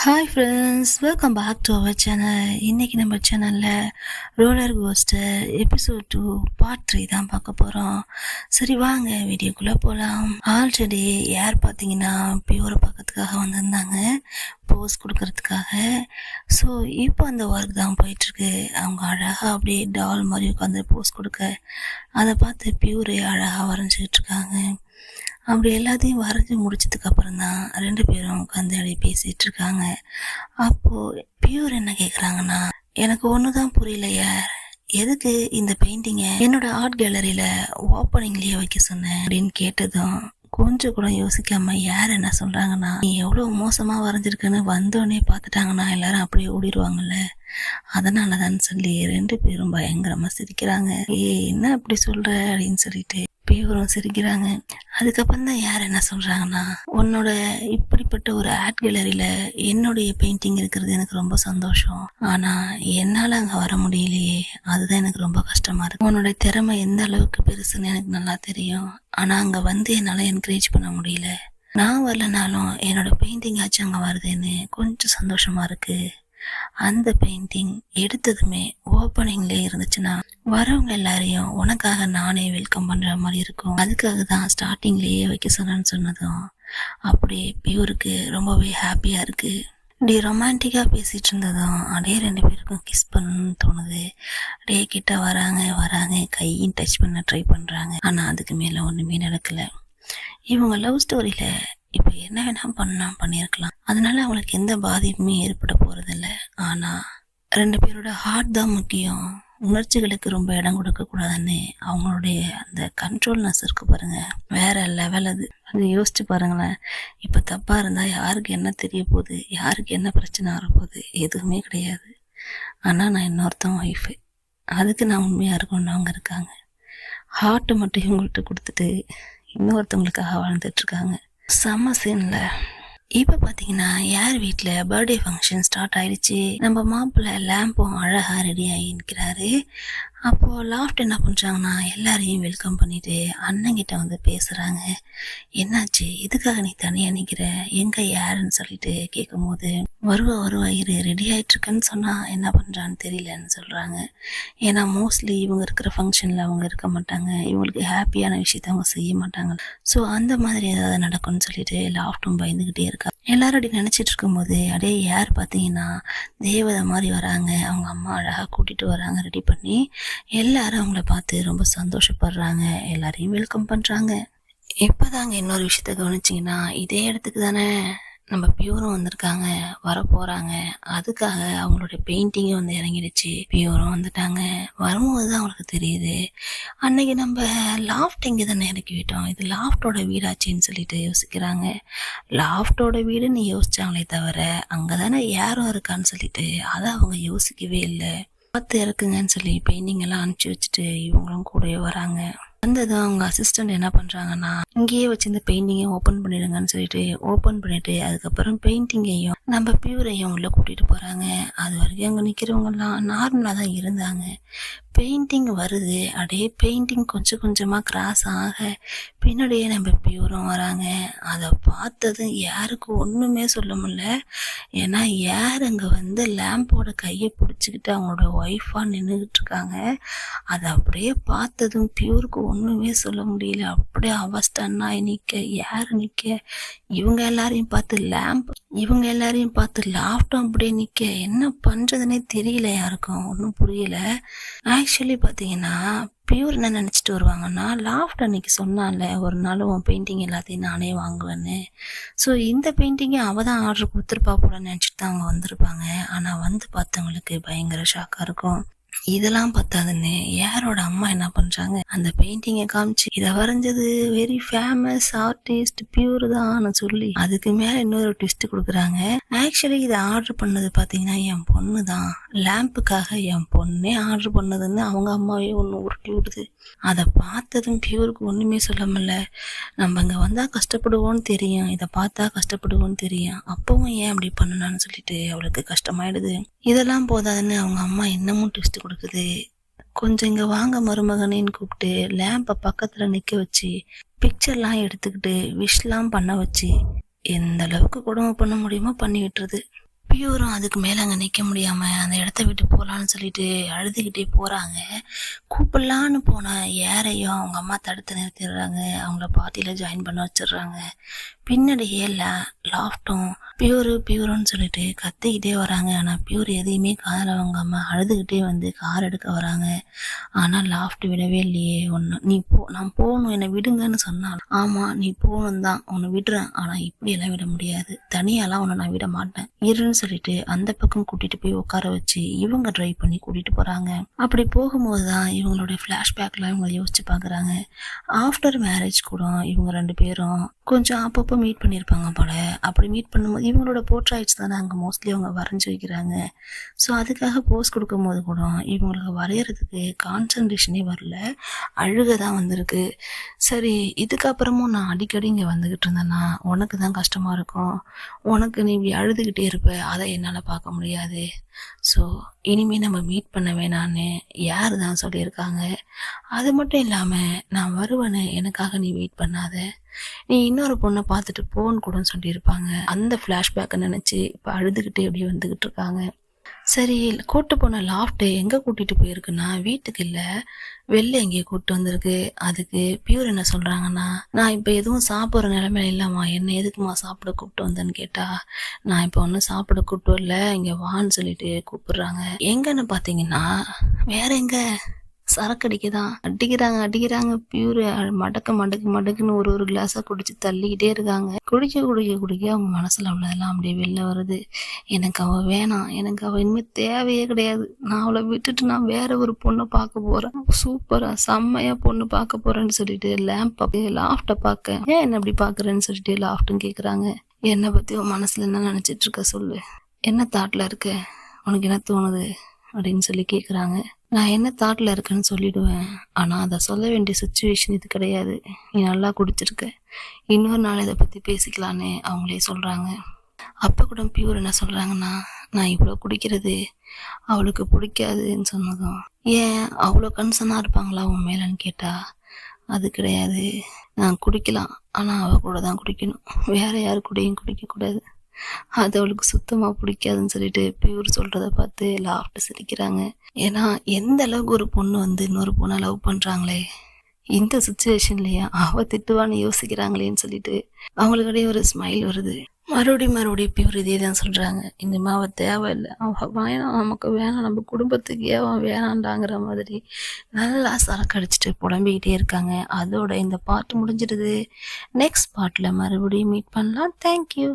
Hi friends, welcome back to our channel. இன்றைக்கி நம்ம சேனலில் ரோலர் கோஸ்டர் எபிசோட் 2 பார்ட் 3 தான் பார்க்க போகிறோம். சரி வாங்க வீடியோக்குள்ளே போகலாம். ஆல்ரெடி யார் பார்த்தீங்கன்னா பியூரை பார்க்கறதுக்காக வந்திருந்தாங்க, போஸ் கொடுக்கறதுக்காக. ஸோ இப்போ அந்த ஒர்க் தான் போயிட்டுருக்கு. அவங்க அழகாக அப்படியே டால் மாதிரி உட்காந்து போஸ் கொடுக்க அதை பார்த்து பியூரை அழகாக வரைஞ்சிக்கிட்டு இருக்காங்க. அப்படி எல்லாத்தையும் வரைஞ்சி முடிச்சதுக்கு அப்புறம் தான் 2 பேரும் உட்காந்து அப்படி பேசிட்டு இருக்காங்க. அப்போ பியூர் என்ன கேக்குறாங்கன்னா, எனக்கு ஒண்ணுதான் புரியலையா, எதுக்கு இந்த பெயிண்டிங்கை என்னோட ஆர்ட் கேலரியில ஓப்பனிங்லயே வைக்க சொன்னேன் அப்படின்னு கேட்டதும் கொஞ்சம் கூட யோசிக்காம யார் என்ன சொல்றாங்கன்னா, நீ எவ்வளவு மோசமா வரைஞ்சிருக்குன்னு வந்தோடனே பார்த்துட்டாங்கன்னா எல்லாரும் அப்படியே ஓடிடுவாங்கல்ல, அதனாலதான் சொல்லி 2 பேரும் பயங்கரமா சிரிக்கிறாங்க. என்ன அப்படி சொல்ற அப்படின்னு சொல்லிட்டு பியூரும் சிரிக்கிறாங்க. அதுக்கப்புறம் தான் யார் என்ன சொல்றாங்கன்னா, உன்னோட இப்படிப்பட்ட ஒரு ஆர்ட் கேலரியில என்னுடைய பெயிண்டிங் இருக்கிறது எனக்கு ரொம்ப சந்தோஷம். ஆனா என்னால அங்க வர முடியலையே, அதுதான் எனக்கு ரொம்ப கஷ்டமா இருக்கு. உன்னோட திறமை எந்த அளவுக்கு பெருசுன்னு எனக்கு நல்லா தெரியும். ஆனா அங்க வந்து என்னால என்கரேஜ் பண்ண முடியல. நான் வரலனாலும் என்னோட பெயிண்டிங் ஆச்சு அங்க வருதுன்னு கொஞ்சம் சந்தோஷமா இருக்கு. அந்த பெயிண்டிங் எடுத்ததுமே ஓப்பனிங்ல இருந்துச்சுன்னா வரவங்க எல்லாரையும் உனக்காக நானே வெல்கம் பண்ற மாதிரி இருக்கும். அதுக்காக தான் ஸ்டார்டிங்லயே வைக்க சொன்னேன்னு சொன்னதும் அப்படியே பியூருக்கு ரொம்பவே ஹாப்பியா இருக்கு. இப்படி ரொமான்டிக்கா பேசிட்டு இருந்ததும் அப்படியே 2 பேருக்கும் கிஸ் பண்ணணும்னு தோணுது. அப்படியே கிட்ட வராங்க கையும் டச் பண்ண ட்ரை பண்றாங்க. ஆனா அதுக்கு மேல ஒண்ணுமே நடக்கல. இவங்க லவ் ஸ்டோரியில இப்ப என்ன வேணா பண்ணிருக்கலாம், அதனால அவங்களுக்கு எந்த பாதிப்புமே ஏற்பட போறதில்ல. ஆனா 2 பேரோட ஹார்ட் தான் முக்கியம், உணர்ச்சிகளுக்கு ரொம்ப இடம் கொடுக்க கூடாதுன்னு அவங்களுடைய அந்த கண்ட்ரோல்னஸ் இருக்கு பாருங்க, வேற லெவல். அது யோசிச்சு பாருங்களேன். இப்ப தப்பா இருந்தா யாருக்கு என்ன தெரிய போகுது, யாருக்கு என்ன பிரச்சனை வரப்போகுது, எதுவுமே கிடையாது. ஆனா நான் இன்னொருத்தன் ஒய்ஃபு, அதுக்கு நான் உண்மையா இருக்கணும்னு அவங்க இருக்காங்க. ஹார்ட் மட்டும் இவங்கள்ட்ட கொடுத்துட்டு இன்னொருத்தவங்களுக்காக வாழ்ந்துட்டு இருக்காங்க. செம்ம சீன்ல இப்ப பாத்தீங்கன்னா யார் வீட்டுல பர்த்டே ஃபங்க்ஷன் ஸ்டார்ட் ஆயிடுச்சு. நம்ம மாப்பிள்ளை லேம்பும் அழகா ரெடி ஆகி நிற்கிறாரு. அப்போ லாஃப்ட் என்ன பண்றாங்கன்னா எல்லாரையும் வெல்கம் பண்ணிட்டு அண்ணங்கிட்ட வந்து பேசுறாங்க. என்னாச்சு, இதுக்காக நீ தனியா நிக்கிற, எங்க யாருன்னு சொல்லிட்டு கேட்கும் போது வருவா இரு, ரெடி ஆயிட்டு இருக்கேன்னு சொன்னா என்ன பண்றான்னு தெரியலன்னு சொல்றாங்க. ஏன்னா மோஸ்ட்லி இவங்க இருக்கிற ஃபங்க்ஷன்ல அவங்க இருக்க மாட்டாங்க, இவங்களுக்கு ஹாப்பியான விஷயத்த அவங்க செய்ய மாட்டாங்க. ஸோ அந்த மாதிரி ஏதாவது நடக்கும்னு சொல்லிட்டு லாஃப்டும் பயந்துகிட்டே இருக்கா. எல்லாரும் அப்படி நினைச்சிட்டு இருக்கும் போது அப்படியே யார் பார்த்தீங்கன்னா தேவதை மாதிரி வராங்க. அவங்க அம்மா அழகா கூட்டிட்டு வராங்க ரெடி பண்ணி. எல்லாரும் அவங்கள பார்த்து ரொம்ப சந்தோஷப்படுறாங்க, எல்லாரையும் வெல்கம் பண்றாங்க. இப்பதாங்க இன்னொரு விஷயத்த கவனிச்சிங்கன்னா, இதே இடத்துக்கு தானே நம்ம பியூரும் வந்திருக்காங்க, வர போறாங்க. அதுக்காக அவங்களோட பெயிண்டிங்கும் வந்து இறங்கிடுச்சு. பியூரும் வந்துட்டாங்க. வரும்போதுதான் அவங்களுக்கு தெரியுது, அன்னைக்கு நம்ம லாஃப்ட் இங்கே தானே இறக்கி விட்டோம், இது லாஃப்டோட வீடாச்சுன்னு சொல்லிட்டு யோசிக்கிறாங்க. லாஃப்டோட வீடுன்னு யோசிச்சாங்களே தவிர அங்கதானே யாரும் இருக்கான்னு சொல்லிட்டு அதை அவங்க யோசிக்கவே இல்லை. பார்த்து இறக்குங்கன்னு சொல்லி பெயிண்டிங் எல்லாம் அனுப்பிச்சு வச்சுட்டு இவங்களும் கூடவே வராங்க. வந்ததும் அவங்க அசிஸ்டன்ட் என்ன பண்றாங்கன்னா, இங்கேயே வச்சு இந்த பெயிண்டிங்கையும் ஓப்பன் பண்ணிடுங்கன்னு சொல்லிட்டு ஓப்பன் பண்ணிட்டு அதுக்கப்புறம் பெயிண்டிங்கையும் நம்ம பியூரையும் உள்ள கூட்டிட்டு போறாங்க. அது வரைக்கும் அங்க நிக்கிறவங்க எல்லாம் நார்மலா தான் இருந்தாங்க. பெயிண்டிங் வருது, அப்படியே பெயிண்டிங் கொஞ்சம் கொஞ்சமா கிராஸ் ஆக பின்னாடியே நம்ம பியூரும் வராங்க. அதை பார்த்ததும் யாருக்கு ஒண்ணுமே சொல்ல முடியல. ஏன்னா யார் அங்க வந்து லேம்போட கையை பிடிச்சிக்கிட்டு அவங்களோட ஒய்ஃபா நின்றுகிட்டு இருக்காங்க. அதை அப்படியே பார்த்ததும் பியூருக்கு ஒண்ணுமே சொல்ல முடியல. அப்படியே அவஸ்டன்னாய் நிக்க, யாரு நிக்க, இவங்க எல்லாரையும் பார்த்து லாஃப்டும் அப்படியே நிக்க. என்ன பண்றதுன்னே தெரியல, யாருக்கும் ஒன்றும் புரியல. ஆக்சுவலி பாத்தீங்கன்னா பியூர் என்ன நினைச்சிட்டு வருவாங்கன்னா, லாஃப்ட் அன்னைக்கு சொன்னால ஒரு நாள் உன் பெயிண்டிங் எல்லாத்தையும் நானே வாங்குவேன்னு. ஸோ இந்த பெயிண்டிங்கை அவ தான் ஆர்டர் கொடுத்துருப்பா போல நினைச்சிட்டு தான் அவங்க வந்திருப்பாங்க. ஆனா வந்து பார்த்தவங்களுக்கு பயங்கர ஷாக்கா இருக்கும். இதெல்லாம் பத்தாதுன்னு யாரோட அம்மா என்ன பண்றாங்க, அந்த பெயிண்டிங்கை காமிச்சு இதை வரைஞ்சது வெரி ஃபேமஸ் ஆர்டிஸ்ட் பியூர் தான் சொல்லி அதுக்கு மேல இன்னொரு ட்விஸ்ட் கொடுக்குறாங்க. ஆக்சுவலி இதை ஆர்டர் பண்ணது பாத்தீங்கன்னா என் பொண்ணு தான், லேம்புக்காக என் பொண்ணே ஆர்டர் பண்ணதுன்னு அவங்க அம்மாவே ஒன்று உருட்டி விடுது. அதை பார்த்ததும் பியூருக்கு ஒண்ணுமே சொல்ல முடியல. நம்ம இங்க வந்தா கஷ்டப்படுவோம்னு தெரியும், இதை பார்த்தா கஷ்டப்படுவோம்னு தெரியும், அப்பவும் ஏன் அப்படி பண்ணலான்னு சொல்லிட்டு அவளுக்கு கஷ்டமாயிடுது. இதெல்லாம் போதாதுன்னு அவங்க அம்மா இன்னமும் ட்விஸ்ட் கொடுக்குது. கொஞ்சம் இங்க வாங்க மருமகனேன்னு கூப்பிட்டு லேம்ப பக்கத்துல நிக்க வச்சு பிக்சர்லாம் எடுத்துக்கிட்டு விஷ் எல்லாம் பண்ண வச்சு எந்த அளவுக்கு கொடுமை பண்ண முடியுமோ பண்ணி விட்டுருது. பியூரும் அதுக்கு மேல அங்க நிக்க முடியாம அந்த இடத்த விட்டு போலான்னு சொல்லிட்டு அழுதுகிட்டே போறாங்க. கூப்பிடலான்னு போன யாரையும் அவங்க அம்மா தடுத்து நிறுத்திடுறாங்க. அவங்கள பார்ட்டியில ஜாயின் பண்ண வச்சிடுறாங்க. பின்னாடியே லாஃப்ட்டும் பியூருன்னு சொல்லிட்டு கத்திக்கிட்டே வராங்க. ஆனா பியூர் எதையுமே காதுல வாங்காம அழுதுகிட்டே வந்து கார் எடுக்க வராங்க. ஆனா லாஃப்ட் விடவே இல்லையே. ஒன்னு நீ போ, நான் போகணும், என்னை விடுங்கன்னு சொன்னான். ஆமா நீ போகணும் தான், உன்னை விடுறேன், ஆனா இப்படி எல்லாம் விட முடியாது, தனியாலாம் உன்னை நான் விட மாட்டேன், இருன்னு சொல்லிட்டு அந்த பக்கம் கூட்டிட்டு போய் உட்கார வச்சு இவங்க டிரைவ் பண்ணி கூட்டிட்டு போறாங்க. அப்படி போகும்போதுதான் இவங்களுடைய பிளாஷ்பேக்லாம் இவங்க யோசிச்சு பாக்குறாங்க. ஆஃப்டர் மேரேஜ் கூட இவங்க 2 பேரும் கொஞ்சம் அப்பப்போ மீட் பண்ணியிருப்பாங்க போல. அப்படி மீட் பண்ணும்போது இவங்களோட போர்ட்ரைட்ஸ் தானே அங்கே மோஸ்ட்லி அவங்க வரைஞ்சி வைக்கிறாங்க. ஸோ அதுக்காக போஸ் கொடுக்கும்போது கூட இவங்களுக்கு வரைகிறதுக்கு கான்சன்ட்ரேஷனே வரல, அழுக தான் வந்திருக்கு. சரி, இதுக்கப்புறமும் நான் அடிக்கடி இங்கே வந்துக்கிட்டு இருந்தேன்னா உனக்கு தான் கஷ்டமாக இருக்கும், உனக்கு நீ இப்படி அழுதுகிட்டே இருப்ப, அதை என்னால் பார்க்க முடியாது. ஸோ இனிமேல் நம்ம மீட் பண்ண வேணான்னு யார் தான் சொல்லியிருக்காங்க. அது மட்டும் இல்லாமல் நான் வருவேன்னு எனக்காக நீ வெயிட் பண்ணாத, நீ இன்னொரு பொண்ணை பார்த்துட்டு போன்னு கூட சொல்லியிருப்பாங்க. அந்த ஃப்ளாஷ்பேக்கை நினச்சி இப்போ அழுதுகிட்டே அப்படியே வந்துக்கிட்டு இருக்காங்க. சரி, கூட்டு போன லாஃப்ட் எங்கே கூட்டிகிட்டு போயிருக்குன்னா வீட்டுக்கு இல்லை, வெளில எங்கேயோ கூப்பிட்டு வந்திருக்கு. அதுக்கு பியூர் என்ன சொல்கிறாங்கன்னா, நான் இப்போ எதுவும் சாப்பிட்ற நிலைமையில இல்லைம்மா, என்ன எதுக்குமா சாப்பிட கூப்பிட்டு வந்தேன்னு கேட்டா, நான் இப்போ ஒன்றும் சாப்பிட கூப்பிட்டு வரல, இங்கே வான்னு சொல்லிட்டு கூப்பிடுறாங்க. எங்கன்னு பார்த்தீங்கன்னா வேற எங்க, சரக்கு அடிக்கதான் அடிக்கிறாங்க. பியூரு மடக்குன்னு ஒரு கிளாஸா குடிச்சு தள்ளிக்கிட்டே இருக்காங்க. குடிக்க அவங்க மனசுல உள்ளதெல்லாம் அப்படியே வெளில வருது. எனக்கு அவ வேணாம், எனக்கு அவ இனிமே தேவையே கிடையாது, நான் அவளை விட்டுட்டு நான் வேற ஒரு பொண்ணை பார்க்க போறேன், சூப்பரா செம்மையா பொண்ணு பார்க்க போறேன்னு சொல்லிட்டு லாஃப்ட பார்க்க, ஏன் என்ன அப்படி பாக்குறேன்னு சொல்லிட்டு லாஃப்ட்டும் கேக்குறாங்க. என்னை பத்தி உன் மனசுல என்ன நினைச்சிட்டு இருக்க சொல்லு, என்ன தாட்ல இருக்க, உனக்கு என்ன தோணுது அப்படின்னு சொல்லி கேக்குறாங்க. நான் என்ன தாட்ல இருக்கேன்னு சொல்லிடுவேன், ஆனா அதை சொல்ல வேண்டிய சுச்சுவேஷன் இது கிடையாது, நீ நல்லா குடிச்சிருக்க, இன்னொரு நாள் இதை பத்தி பேசிக்கலான்னு அவங்களே சொல்றாங்க. அப்ப கூட பியூர் என்ன சொல்றாங்கன்னா, நான் இவ்வளோ குடிக்கிறது அவளுக்கு பிடிக்காதுன்னு சொன்னதும், ஏன் அவ்வளோ கன்சர்னா இருப்பாங்களா உன் மேலன்னு கேட்டா, அது கிடையாது, நான் குடிக்கலாம், ஆனா அவ கூட தான் குடிக்கணும், வேற யாரு கூடயும் குடிக்க கூடாது, அது அவளுக்கு சுத்தமா பிடிக்காதுன்னு சொல்லிட்டு பியூர் சொல்றத பார்த்து லாஃப்ட் சிரிக்கிறாங்க. ஏன்னா எந்த அளவுக்கு ஒரு பொண்ணு வந்து இன்னொரு பொண்ணை லவ் பண்றாங்களே, இந்த சுச்சுவேஷன்லயா அவ திட்டுவான்னு யோசிக்கிறாங்களேன்னு சொல்லிட்டு அவங்களுக்கிடையே ஒரு ஸ்மைல் வருது. மறுபடியும் பியூர் இதே தான் சொல்றாங்க, இனிமே அவ தேவையில்லை, அவ வேணாம், நமக்கு வேணாம், நம்ம குடும்பத்துக்கு ஏன் வேணாண்டாங்கிற மாதிரி நல்லா சரக்கு அடிச்சுட்டு புலம்பிக்கிட்டே இருக்காங்க. அதோட இந்த பார்ட் முடிஞ்சிடுது. நெக்ஸ்ட் பார்ட்ல மறுபடியும் மீட் பண்ணலாம். தேங்க்யூ.